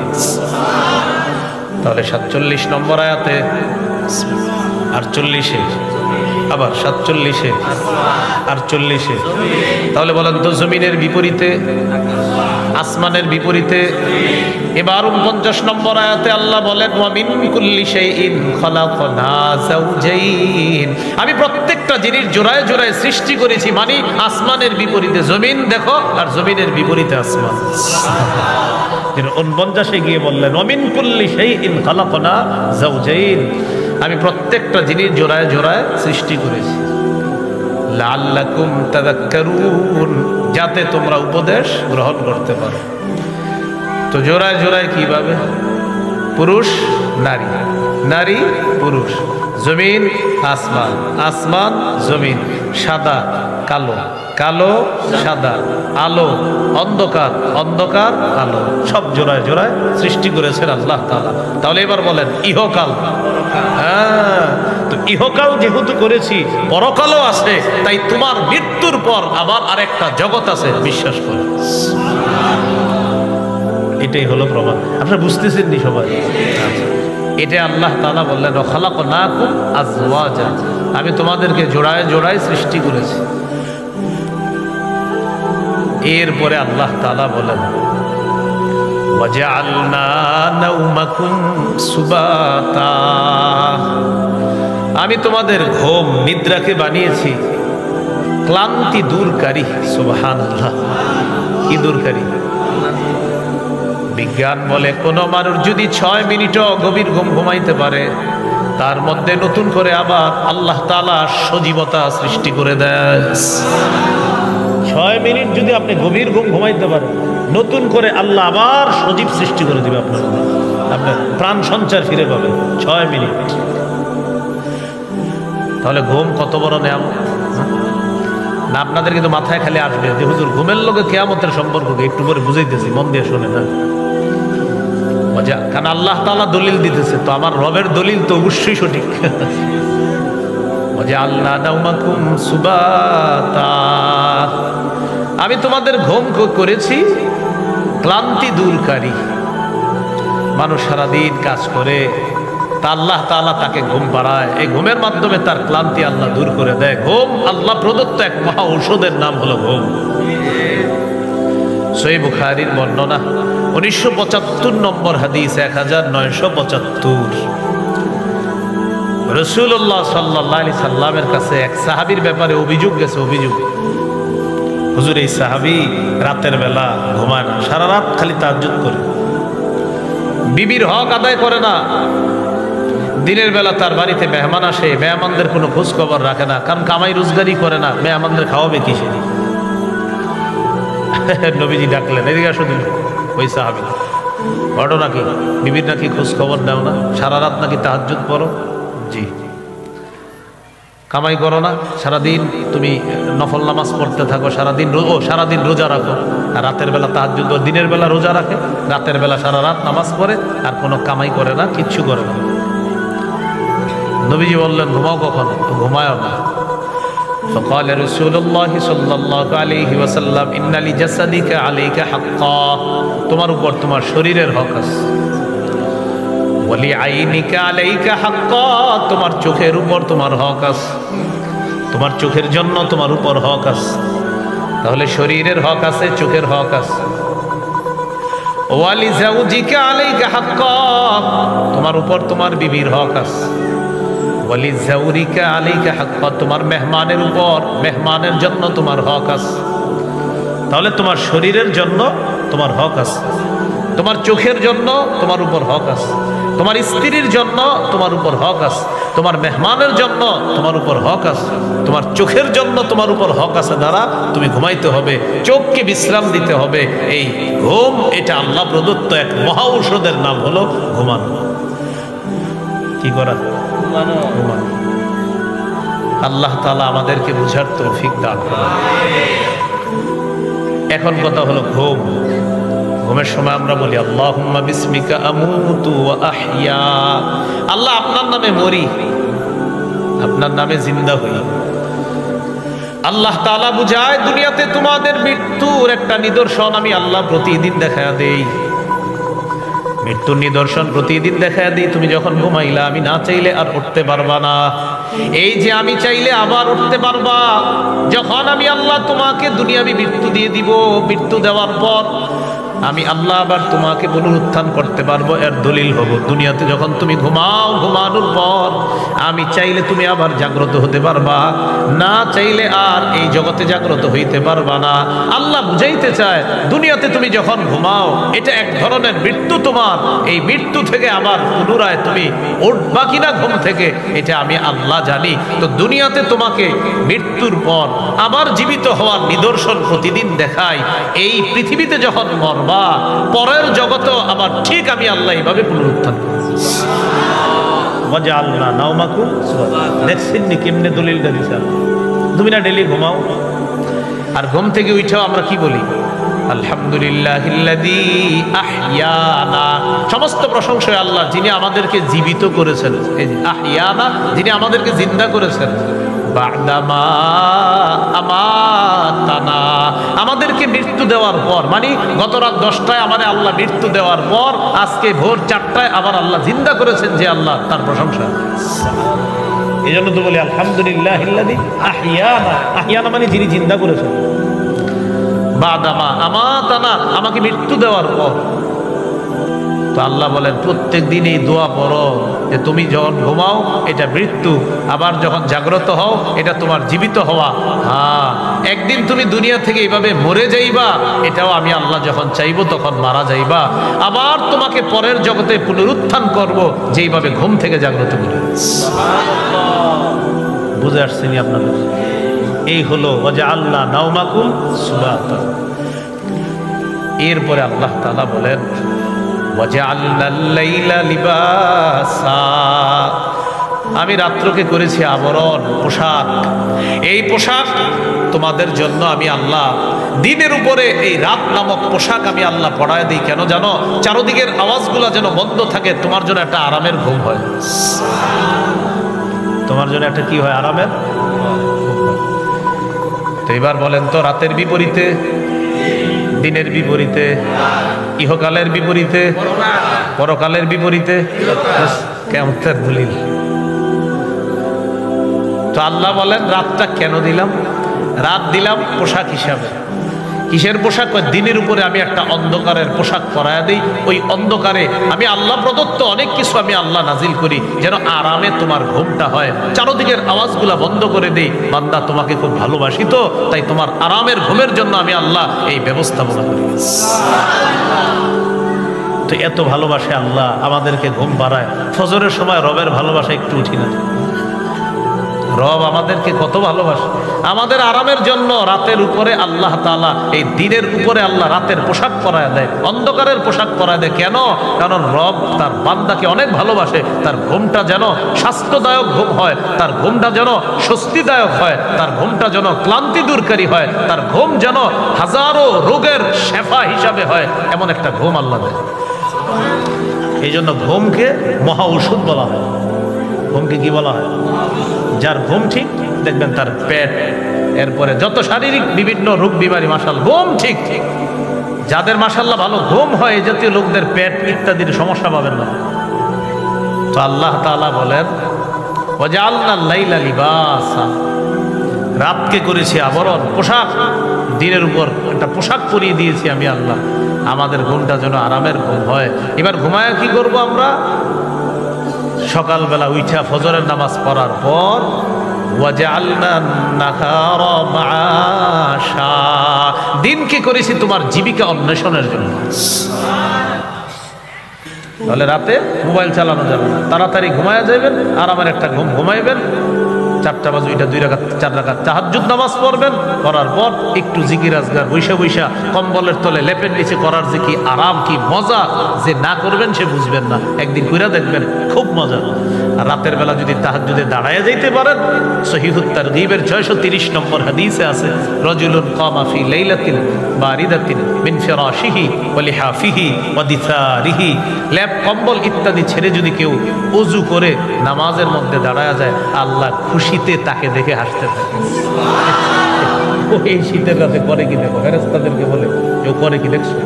তাহলে 47 নম্বর আয়াতে, 48-এ, আবার 47-এ, 48-এ। তাহলে বলেন তো জমিনের বিপরীতে, আসমানের বিপরীতে। এবার 49 নম্বর আয়াতে আল্লাহ বলেন ওয়া মিন কুল্লি শাইইন খালাকনা যাওজাইন, আমি প্রত্যেকটা জিনিস জোড়ায় জোড়ায় সৃষ্টি করেছি। মানে আসমানের বিপরীতে জমিন দেখো, আর জমিনের বিপরীতে আসমান। 49-এ গিয়ে বললেন ওয়া মিন কুল্লি শাইইন খালাকনা যাওজাইন, আমি প্রত্যেকটা জিনিস জোড়ায় জোড়ায় সৃষ্টি করেছি। লাআল্লাকুম তাযাক্কারুন, যাতে তোমরা উপদেশ গ্রহণ করতে পারো। তো জোড়ায় জোড়ায় কিভাবে? পুরুষ নারী, নারী পুরুষ, জমিন আসমান, আসমান জমিন, সাদা কালো, কালো সাদা, আলো অন্ধকার, অন্ধকার আলো, সব জোড়ায় জোড়ায় সৃষ্টি করেছেন আল্লাহ তাআলা। তাহলে এবার বলেন ইহকাল। হ্যাঁ, তো ইহকাল যেহেতু করেছি, পরকালও আছে, তাই তোমার মৃত্যুর পর আবার আরেকটা জগৎ আছে, বিশ্বাস করো। এটাই হলো প্রমাণ। আপনারা বুঝতেছেন নি সবাই? এটা আল্লাহ তাআলা বললেন খালাকনাকুম আজওয়াজা, আমি তোমাদেরকে জোড়ায় জোড়ায় সৃষ্টি করেছি। এরপরে আল্লাহ তাআলা বলেন ওয়াজআলনা নাওমাকুম সুবাতা, আমি তোমাদের ঘুম নিদ্রাকে বানিয়েছি ক্লান্তি দূরকারী। সুবহানাল্লাহ, কি দূরকারী? বিজ্ঞান বলে কোন মানুষ যদি 6 মিনিটও গভীর ঘুম ঘুমাইতে পারে, তার মধ্যে নতুন করে আবার আল্লাহ তাআলা সজীবতা সৃষ্টি করে দেয়। 6 মিনিট যদি আপনি গভীর ঘুম ঘুমাইতে পারেন, নতুন করে আল্লাহ আবার সজীব সৃষ্টি করে দিবে আপনার, আপনার প্রাণ সঞ্চার ফিরে পাবেন 6 মিনিট। তাহলে ঘুম কত বড় নিয়ামত না? আপনাদের কিন্তু মাথায় খালি আসবে যে হুজুর ঘুমের লগে কিয়ামতের সম্পর্ক একটু পরে বুঝাইতেছি, মন দিয়ে শোনে না মজা। কারণ আল্লাহ তাআলা দলিল দিতেছে, তো আমার রবের দলিল তো অবশ্যই সঠিক। মজা আল্লাহ নাওমাকুম সুবাতা, আমি তোমাদের ঘুম করেছি ক্লান্তি দূরকারী। মানুষ সারাদিন কাজ করে, তা আল্লাহ তাআলা তাকে ঘুম পাড়ায়, এই ঘুমের মাধ্যমে তার ক্লান্তি আল্লাহ দূর করে দেয়। ঘুম আল্লাহ প্রদত্ত এক মহা ঔষধের নাম হলো ঘুম। সহিহ বুখারীর বর্ণনা 1975 নম্বর হাদিস, 1975। রাসূলুল্লাহ সাল্লাল্লাহু আলাইহি সাল্লামের কাছে এক সাহাবীর ব্যাপারে অভিযোগ গেছে। অভিযোগ, হুজুর এই সাহাবী রাতের বেলা ঘুমায় না, সারা রাত খালি তাহাজ্জুদ করে, বিবির হক আদায় করে না। দিনের বেলা তার বাড়িতে মেহমান আসে, মেহমানদের কোনো খোঁজ খবর রাখে না, কারণ কামাই রোজগারি করে না, মেহমানদের খাওয়াবে কিসে? নবীজি ডাকলেন, এদিকে আসো তুমি। ওই সাহাবী, ঘটনা কি? বিবির নাকি খোঁজ খবর দাও না, সারা রাত নাকি তাহাজ্জুদ পড়ো। জি। কামাই করো না, সারাদিন তুমি নফল নামাজ পড়তে থাকো, সারাদিন রোজা রাখো, আর রাতের বেলা তাহাজ্জুদ, দিনের বেলা রোজা রাখে, রাতের বেলা সারা রাত নামাজ পড়ে, আর কোনো কামাই করে না, কিচ্ছু করে না। নবীজি বললেন ঘুমাও কখন? তো ঘুমায়ও না। فقال رسول الله صلى الله عليه وسلم إن لجسدك عليك حقا, তোমার উপর তোমার শরীরের হক আছে। ولعينك عليك حقا, তোমার চোখের উপর তোমার হক আছে, তোমার চোখের জন্য তোমার উপর হক আছে। তাহলে শরীরের হক আছে, চোখের হক আছে। ولزوجك عليك حقا, তোমার উপর তোমার বিবির হক আছে। ওয়ালিজাউরিকা আলাইকা হাক্কা, তোমার মেহমানের উপর, মেহমানের জন্য তোমার হক আছে। তাহলে তোমার শরীরের জন্য তোমার হক আছে, তোমার চোখের জন্য তোমার উপর হক আছে, তোমার স্ত্রীর জন্য তোমার উপর হক আছে, তোমার মেহমানের জন্য তোমার উপর হক আছে, তোমার চোখের জন্য তোমার উপর হক আছে। দ্বারা তুমি ঘুমাইতে হবে, চোখকে বিশ্রাম দিতে হবে। এই ঘুম, এটা আল্লাহ প্রদত্ত এক মহা ঔষধের নাম হলো ঘুমানো। কি করা? ঘুমানো। আল্লাহ তাআলা আমাদেরকে বুঝার তৌফিক দান করুন। এখন কথা হলো ঘুম। ঘুমের সময় আমরা বলি আল্লাহুম্মা বিসমিকা আমুতু ওয়া আহইয়া, আল্লাহ আপনার নামে মরি, আপনার নামে জিন্দা হই। আল্লাহ তাআলা বুঝায় দুনিয়াতে তোমাদের মৃত্যুর একটা নিদর্শন আমি আল্লাহ প্রতিদিন দেখায়া দেই। মৃত্যুর নিদর্শন প্রতিদিন দেখায় দিই। তুমি যখন ঘুমাইলা, আমি না চাইলে আর উঠতে পারবা না। এই যে আমি চাইলে আবার উঠতে পারবা, যখন আমি আল্লাহ তোমাকে দুনিয়াবি মৃত্যু দিয়ে দিব, মৃত্যু দেওয়ার পর আমি আল্লাহ আবার তোমাকে পুনরুত্থান করতে পারবো, এর দলিল হব। দুনিয়াতে যখন তুমি ঘুমাও, ঘুমানোর পর আমি চাইলে তুমি আবার জাগ্রত হতে পারবা, না চাইলে আর এই জগতে জাগ্রত হইতে পারবা না। আল্লাহ বুঝাইতে চায় দুনিয়াতে তুমি যখন ঘুমাও এটা এক ধরনের মৃত্যু তোমার, এই মৃত্যু থেকে আবার পুনরায় তুমি উঠবা কিনা ঘুম থেকে এটা আমি আল্লাহ জানি। তো দুনিয়াতে তোমাকে মৃত্যুর পর আবার জীবিত হওয়ার নিদর্শন প্রতিদিন দেখাই, এই পৃথিবীতে যখন মরবা পরের জগতেও আবার ঠিক আমি আল্লাহ এইভাবে পুনরুত্থান মজা আল্লাহ নাওমাকুম। দেখছেন নি কেমনে দলিলটা দিছে? তুমি না ডেলি ঘুমাও, আর ঘুম থেকে উঠেও আমরা কি বলি? আলহামদুলিল্লাহিল্লাযী আহইয়ানা। সমস্ত প্রশংসা আল্লাহ যিনি আমাদেরকে জীবিত করেছেন। এই যে আহইয়ানা, যিনি আমাদেরকে জিন্দা করেছেন। বা'দামা আমাতানা, আমাদেরকে মৃত্যু দেওয়ার পর, মানে গত রাত 10টায় আমাদের আল্লাহ মৃত্যু দেওয়ার পর আজকে ভোর 4টায় আবার আল্লাহ জিন্দা করেছেন। যে আল্লাহ, তার প্রশংসা। এই জন্য তো বলি আলহামদুলিল্লাহিল্লাযী আহইয়ানা। আহইয়ানা মানে যিনি জিন্দা করেছেন। বাদামা আমাতানা, আমাকে মৃত্যু দেওয়ার পর। তো আল্লাহ বলেন প্রত্যেক দিন এই দোয়া পড়ো যে তুমি যখন ঘুমাও এটা মৃত্যু, আবার যখন জাগ্রত হও এটা তোমার জীবিত হওয়া। হ্যাঁ, একদিন তুমি দুনিয়া থেকে এইভাবে মরে যাইবা, এটাও আমি আল্লাহ যখন চাইবো তখন মারা যাইবা। আবার তোমাকে পরের জগতে পুনরুত্থান করব যেইভাবে ঘুম থেকে জাগ্রত করে। বুঝে আসছেনি আপনাদের? এই হলো ওয়াজআলনা নাওমাকুম সুবাতা। এরপরে আল্লাহ তাআলা বলেন ওয়াজআলনাল লাইলা লিবাসা, আমি রাত্রকে করেছি আবরণ, পোশাক। এই পোশাক তোমাদের জন্য আমি আল্লাহ দিনের উপরে এই রাত নামক পোশাক আমি আল্লাহ পড়ায় দিই। কেন জানো? চারদিকের আওয়াজগুলো যেন বন্ধ থাকে, তোমার জন্য একটা আরামের ঘুম হয়। তোমার জন্য একটা কি হয়? আরামের। তো এবার বলেন তো, রাতের বিপরীতে, দিনের বিপরীতে, ইহকালের বিপরীতে, পরকালের বিপরীতে কিয়ামতের দলিল। তো আল্লাহ বলেন রাতটা কেন দিলাম? রাত দিলাম পোশাক হিসাবে। কিসের পোশাক? দিনের উপরে আমি একটা অন্ধকারের পোশাক পরায়া দিই। ওই অন্ধকারে আমি আল্লাহ প্রদত্ত অনেক কিছু আমি আল্লাহ নাজিল করি যেন আরামে তোমার ঘুমটা হয়। চারদিকের আওয়াজগুলা বন্ধ করে দিই। বান্দা তোমাকে খুব ভালোবাসি, তো তাই তোমার আরামের ঘুমের জন্য আমি আল্লাহ এই ব্যবস্থাপনা করি। তো এত ভালোবাসে আল্লাহ, আমাদেরকে ঘুম পাড়ায়। ফজরের সময় রবের ভালোবাসা একটু উঠি না? রব আমাদেরকে কত ভালোবাসে। আমাদের আরামের জন্য রাতের উপরে আল্লাহ তাআলা, এই দিনের উপরে আল্লাহ রাতের পোশাক পরায় দেয়, অন্ধকারের পোশাক পরায় দেয়। কেন? কারণ রব তার বান্দাকে অনেক ভালোবাসে। তার ঘুমটা যেন স্বাস্থ্যদায়ক ঘুম হয়, তার ঘুমটা যেন স্বস্তিদায়ক হয়, তার ঘুমটা যেন ক্লান্তি দূরকারী হয়, তার ঘুম যেন হাজারো রোগের শেফা হিসাবে হয়, এমন একটা ঘুম আল্লাহ দেয়। এই জন্য ঘুমকে মহা ঔষধ বলা হয়। ঘুমকে কি বলা হয়? যার ঘুম ঠিক, দেখবেন তার পেট, এরপরে যত শারীরিক বিভিন্ন রোগ বিমারি, মাশাআল্লাহ ঘুম ঠিক। যাদের মাশাআল্লাহ ভালো ঘুম হয়, এই জাতীয় লোকদের পেট ইত্যাদির সমস্যা পাবেন না। তো আল্লাহ তাআলা বলেন ওয়াজআলনাল লাইলা লিবাসা, রাতকে করেছি আবরণ, পোশাক। দিনের উপর একটা পোশাক পরিয়ে দিয়েছি আমি আল্লাহ, আমাদের ঘুমটা যেন আরামের ঘুম হয়। এবার ঘুমায় কি করব আমরা? সকালবেলা উঠা ফজরের নামাজ পড়ার পর ওয়াজআলনান নাহারা মাআশা, দিনকে করেছি তোমার জীবিকা অন্বেষণের জন্য। তাহলে রাতে মোবাইল চালানো যাবে না, তাড়াতাড়ি ঘুমায়া যাবেন, আরামের একটা ঘুম ঘুমাইবেন। 4টা বাজে ওইটা 2 রাকাত 4 রাকাত তাহাজ্জুদ নামাজ পড়বেন, করার পর একটু জিকির আজগার বৈশা বৈশা কম্বলের তলে লেপের নিচে করার যে কি আরাম, কি মজা, যে না করবেন সে বুঝবেন না। একদিন কইরা দেখবেন খুব মজা। আর রাতের বেলা যদি তাহাজ্জুদে দাঁড়ায় যাইতে পারেন, সহিহুত তারগীবের 630 নম্বর হাদিসে আছে, রাজুলুন কামা ফি লাইলাতিন বারিদাতিন মিন ফিরাশিহি ওয়া লিহাফিহি ওয়া দিসারিহি, লেপ কম্বল ইত্যাদি ছেড়ে যদি কেউ ওযু করে নামাজের মধ্যে দাঁড়ায় যায়, আল্লাহ খুশিতে তাকে দেখে হাসতে থাকে। এই শীতের রাতে করে কি দেখো, ফেরেশতাদেরকে বলে কেউ করে কি দেখছো?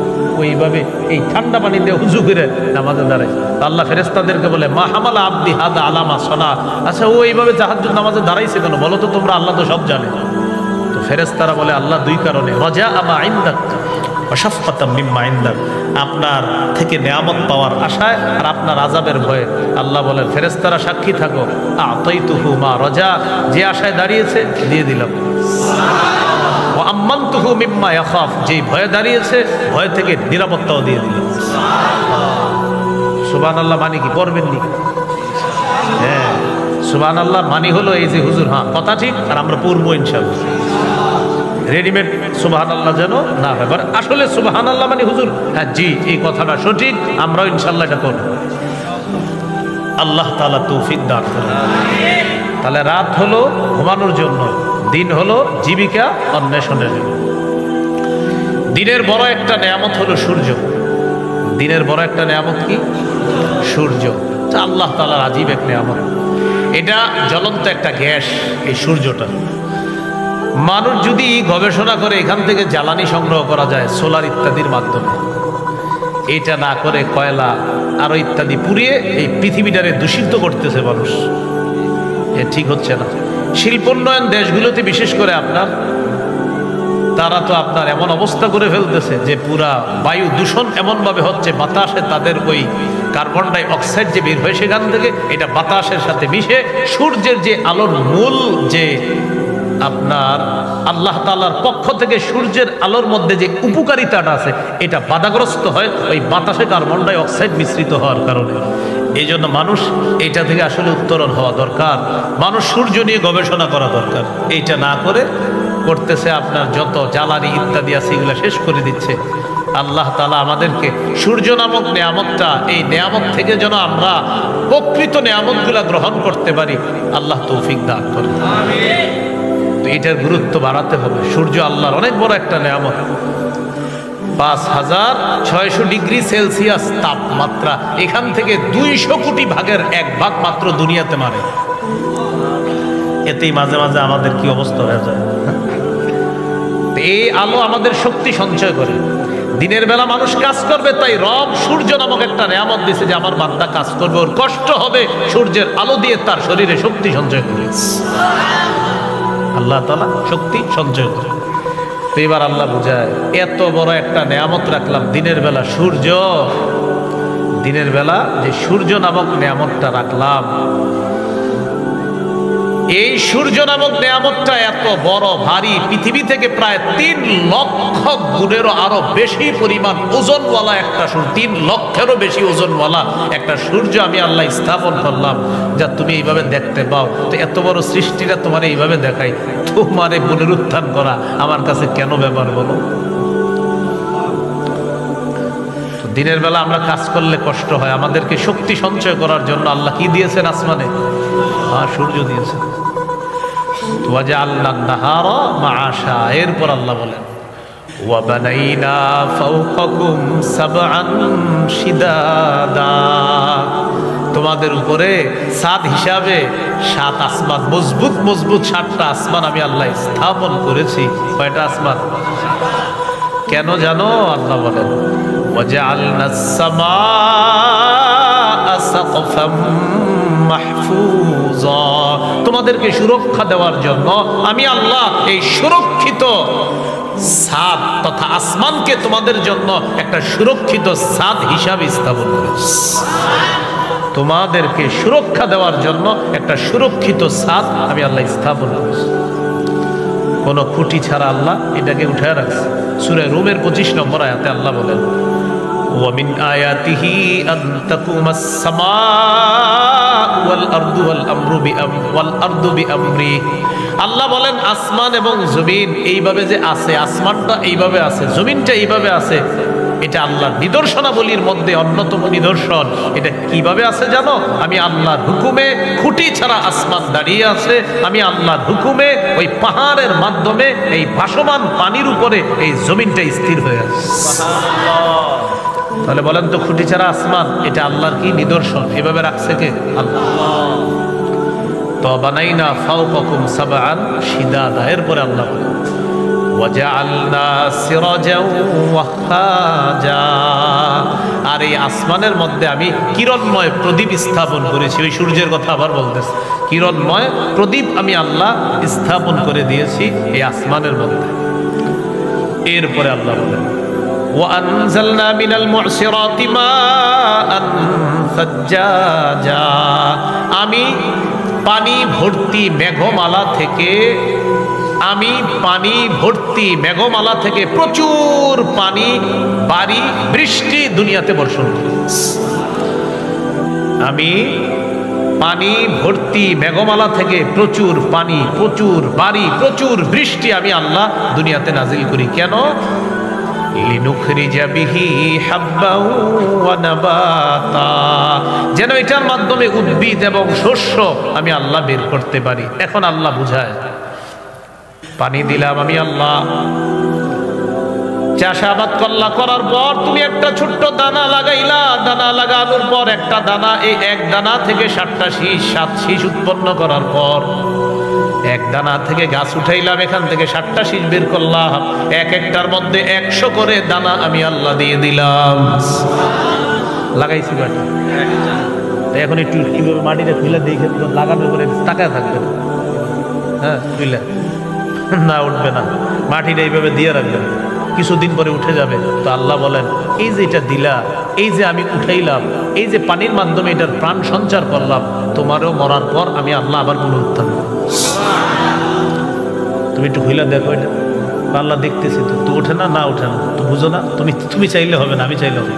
ওইভাবে এই ঠান্ডা পানিতে উযু করে নামাজে দাঁড়ায়। আল্লাহ ফেরেশতাদেরকে বলে মা হামালা আব্দি হাদা আলামা সনা, আচ্ছা ও এইভাবে তাহাজ্জুদ নামাজে দাঁড়াইছে কেন বলো তো তোমরা? আল্লাহ তো সব জানে। তো ফেরেশতারা বলে আল্লাহ 2 কারণে, রাজা আমা ইনদাক, শাফকাতাম মিম্মা ইনদাক, আপনার থেকে নেয়ামত পাওয়ার আশায় আর আপনার আযাবের ভয়ে। আল্লাহ বলেন ফেরেশতারা সাক্ষী থাকো, আতাইতুহু মা রাজা, যে আশায় দাঁড়িয়েছে দিয়ে দিলাম। ওয়া আম্মানতুহু মিম্মা ইয়াখাফ, যেই ভয়ে দাঁড়িয়েছে ভয় থেকে নিরাপত্তাও দিয়ে দিলাম। সুবহানাল্লাহ মানে কি পড়বেন নি? হ্যাঁ, সুবহানাল্লাহ মানে হলো এই যে হুজুর হ্যাঁ কথা ঠিক, আর আমরা পড়বো ইনশাআল্লাহ। রেডিমেড সুবহানাল্লাহ যেন না হয়, আসলে সুবহানাল্লাহ মানে হুজুর হ্যাঁ জি এই কথাটা সঠিক, আমরাও ইনশাআল্লাহ এটা করব। আল্লাহ তাআলা তৌফিক দান করেন। তাহলে রাত হলো ঘুমানোর জন্য, দিন হলো জীবিকা অন্বেষণের জন্য। দিনের বড় একটা নেয়ামত হলো সূর্য। দিনের বড় একটা নেয়ামত কি? সূর্য। আল্লাহ তাআলার আজীব এক নেয়ামত। এটা জ্বলন্ত একটা গ্যাস, এই সূর্যটা। মানুষ যদি গবেষণা করে এখান থেকে জ্বালানি সংগ্রহ করা যায় সোলার ইত্যাদির মাধ্যমে, এটা না করে কয়লা আরো ইত্যাদি পুড়িয়ে এই পৃথিবীটারে দূষিত করতেছে মানুষ, এ ঠিক হচ্ছে না। শিল্পোন্নয়ন দেশগুলোতে বিশেষ করে তারা তো আপনার এমন অবস্থা করে ফেলতেছে যে পুরা বায়ু দূষণ এমনভাবে হচ্ছে, বাতাসে তাদের ওই কার্বন ডাই অক্সাইড যে বের হয় সেখান থেকে এটা বাতাসের সাথে মিশে সূর্যের যে আলোর মূল যে আপনার আল্লাহ তাআলার পক্ষ থেকে সূর্যের আলোর মধ্যে যে উপকারিতাটা আছে এটা বাধাগ্রস্ত হয় ওই বাতাসে কার্বন ডাই অক্সাইড মিশ্রিত হওয়ার কারণে। এই জন্য মানুষ এইটা থেকে আসলে উত্তরণ হওয়া দরকার, মানুষ সূর্য নিয়ে গবেষণা করা দরকার। এইটা না করে করতেছে আপনার যত জ্বালানি ইত্যাদি আছে এগুলো শেষ করে দিচ্ছে। আল্লাহ তাআলা আমাদেরকে সূর্য নামক নেয়ামতটা, এই নেয়ামত থেকে যেন আমরা প্রকৃত নেয়ামতগুলা গ্রহণ করতে পারি, আল্লাহ তৌফিক দান করেন। তো এটার গুরুত্ব বাড়াতে হবে। সূর্য আল্লাহর অনেক বড় একটা নেয়ামত। 5600 ডিগ্রি সেলসিয়াস তাপমাত্রা, এখান থেকে 200 কোটি ভাগের 1 ভাগ মাত্র দুনিয়াতে মারে। এতেই মাঝে মাঝে আমাদের কি অবস্থা হয়ে যায়। এই আলো আমাদের শক্তি সঞ্চয় করে। দিনের বেলা মানুষ কাজ করবে, তাই রব সূর্য নামক একটা নেয়ামত দিয়েছে যে আমার বান্দা কাজ করবে, ওর কষ্ট হবে, সূর্যের আলো দিয়ে তার শরীরে শক্তি সঞ্চয় করে। আল্লাহ তাআলা শক্তি সঞ্চয় করে। তো এবার আল্লাহ বুঝায় এত বড় একটা নেয়ামত রাখলাম দিনের বেলা সূর্য, দিনের বেলা যে সূর্য নামক নেয়ামতটা রাখলাম, এই সূর্য নামক নেয়ামতটা এত বড় ভারী, পৃথিবী থেকে প্রায় 3 লক্ষ গুণেরও আরো বেশি পরিমাণ ওজনওয়ালা একটা সূর্য, 3 লক্ষেরও বেশি ওজনওয়ালা একটা সূর্য আমি আল্লাহ স্থাপন করলাম, যা তুমি এইভাবে দেখতে পাও। তো এত বড় সৃষ্টিটা তোমার এইভাবে দেখাই, তোমারে পুনরুত্থান করা আমার কাছে কেন ব্যাপার বলো? দিনের বেলা আমরা কাজ করলে কষ্ট হয়, আমাদেরকে শক্তি সঞ্চয় করার জন্য আল্লাহ কি দিয়েছেন আসমানে? সূর্য দিয়েছেন। ওয়াজআলনা নাহারা মাআশা, এরপর আল্লাহ বলেন ওয়া বানাইনা ফাওকাকুম সাবআন শিদাদা, তোমাদের উপরে ছাদ হিসাবে 7 আসমান, মজবুত মজবুত 7টা আসমান আমি আল্লাহ স্থাপন করেছি। কয়টা আসমান? কেন জানো? আল্লাহ বলেন ওয়াজআলনাস সামাআ সাকফাম মাহফুজা, তোমাদেরকে সুরক্ষা দেওয়ার জন্য আমি আল্লাহ এই সুরক্ষিত ছাদ তথা আসমানকে তোমাদের জন্য একটা সুরক্ষিত ছাদ হিসাবে স্থাপন করেছি। তোমাদেরকে সুরক্ষা দেওয়ার জন্য একটা সুরক্ষিত ছাদ আমি আল্লাহ স্থাপন করেছি। কোনো খুঁটি ছাড়া আল্লাহ এটাকে উঠে রাখছে। সূরা রুমের 25 নম্বর আয়াতে আল্লাহ বলেন ومن آياته أن تقوم السماء والأرض والأرض بأمره, আল্লাহ বলেন আসমান এবং জমিন এইভাবে যে আছে, আসমানটা এইভাবে আছে, জমিনটা এইভাবে আছে, এটা আল্লাহর নিদর্শনাবলীর মধ্যে অন্যতম নিদর্শন। এটা কিভাবে আছে জানো? আমি আল্লাহর হুকুমে, খুঁটি ছাড়া আসমান দাঁড়িয়ে আছে, আমি আল্লাহর হুকুমে ওই পাহাড়ের মাধ্যমে এই ভাসমান পানির উপরে এই জমিনটা স্থির হয়ে আছে। তাহলে বলেন তো খুঁটি ছাড়া আসমান এটা আল্লাহর কি নিদর্শন? এভাবে রাখছে কে? আল্লাহ। তো বানাইনা ফাওকাকুম সাবআন শিদাদা, এরপরে আল্লাহ বলেন ওয়াজআলনা সিরাজাও ওয়াহাজা, আর এই আসমানের মধ্যে আমি কিরণময় প্রদীপ স্থাপন করেছি। ওই সূর্যের কথা আবার বলতেছে, কিরণময় প্রদীপ আমি আল্লাহ স্থাপন করে দিয়েছি এই আসমানের মধ্যে। এরপরে আল্লাহ বলেন وأنزلنا من المعصرات ماء ثجاجا আমি পানি ভর্তি মেঘমালা থেকে প্রচুর পানি বাড়ি বৃষ্টি দুনিয়াতে বর্ষণ করি। আমি পানি ভর্তি মেঘমালা থেকে প্রচুর পানি, প্রচুর বাড়ি, প্রচুর বৃষ্টি আমি আল্লাহ দুনিয়াতে নাজিল করি। কেন? লিনুখরিজা বিহি হাব্বাও ওয়া নাবাতা, যেন এটার মাধ্যমে উদ্ভিদ এবং শস্য আমি আল্লাহ বের করতে পারি। এখন আল্লাহ বুঝায়, পানি দিলাম আমি আল্লাহ, চাষাবাদ করার পর তুমি একটা ছোট্ট দানা লাগাইলা, দানা লাগানোর পর একটা দানা, এই এক দানা থেকে 7টা শীষ, 7 শীষ উৎপন্ন করার পর এক দানা থেকে গাছ উঠাইলাম, এখান থেকে 7টা শীষ বের করলাম, এক একটার মধ্যে 100 করে দানা আমি আল্লাহ দিয়ে দিলাম। লাগাইছি বাটি, এখন একটু কিভাবে মাটিটা খুলে দেখে লাগানোর পরে তাকায় থাকবে, হ্যাঁ খুলে না উঠবে না, মাটিটা এইভাবে দিয়ে রাখবেন, কিছুদিন পরে উঠে যাবে। তো আল্লাহ বলেন, এই যে এটা দিলা, এই যে আমি উঠাইলাম, এই যে পানির মাধ্যমে এটার প্রাণ সঞ্চার করলাম, তোমারও মরার পর আমি আল্লাহ আবার পুনরুত্থান করব। তুমি একটু হইলা দেখো, এটা আল্লাহ দেখতেছি, তো ওঠে না, না ওঠে না, তো বুঝো না, তুমি চাইলে হবে না, আমি চাইলে হবে।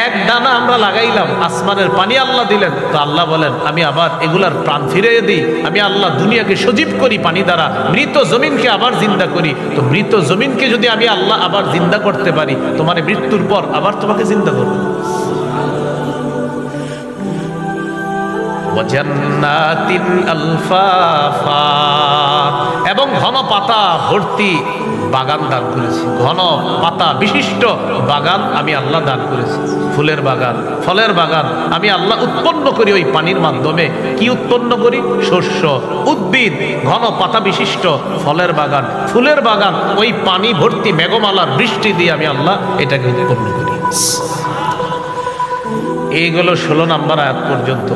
এক দানা আমরা লাগাইলাম, আসমানের পানি আল্লাহ দিলেন, তো আল্লাহ বলেন আমি আবার এগুলার প্রাণ ফিরিয়ে দিই, আমি আল্লাহ দুনিয়াকে সজীব করি পানি দ্বারা, মৃত জমিনকে আবার জিন্দা করি। তো মৃত জমিনকে যদি আমি আল্লাহ আবার জিন্দা করতে পারি, তোমার মৃত্যুর পর আবার তোমাকে জিন্দা করবো। ওয়াজান্নাতিন আলফাফা, এবং ঘন পাতা ভর্তি বাগান দান করেছি, ঘন পাতা বিশিষ্ট বাগান আমি আল্লাহ দান করেছি। ফুলের বাগান, ফলের বাগান আমি আল্লাহ উৎপন্ন করি ওই পানির মাধ্যমে। কি উৎপন্ন করি? শস্য, উদ্ভিদ, ঘন পাতা বিশিষ্ট ফলের বাগান, ফুলের বাগান, ওই পানি ভর্তি মেঘমালার বৃষ্টি দিয়ে আমি আল্লাহ এটাকে উৎপন্ন করি। এইগুলো 16 নম্বর আয়াত পর্যন্ত।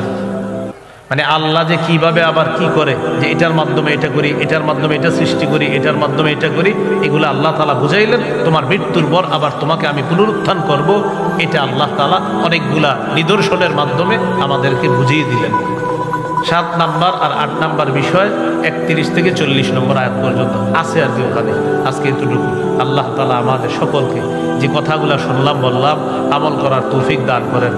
মানে আল্লাহ যে কিভাবে আবার কি করে, যে এটার মাধ্যমে এটা করি, এটার মাধ্যমে এটা সৃষ্টি করি, এটার মাধ্যমে এটা করি, এগুলো আল্লাহ তাআলা বুঝাইলেন। তোমার মৃত্যুর পর আবার তোমাকে আমি পুনরুত্থান করব, এটা আল্লাহ তাআলা অনেকগুলা নিদর্শনের মাধ্যমে আমাদেরকে বুঝিয়ে দিলেন। 7 নাম্বার আর 8 নাম্বার বিষয় 31 থেকে 40 নম্বর আয়াত পর্যন্ত আছে আর কি ওখানে। আজকে এতটুকু। আল্লাহ তাআলা আমাদের সকলকে যে কথাগুলো শুনলাম বললাম আমল করার তৌফিক দান করেন।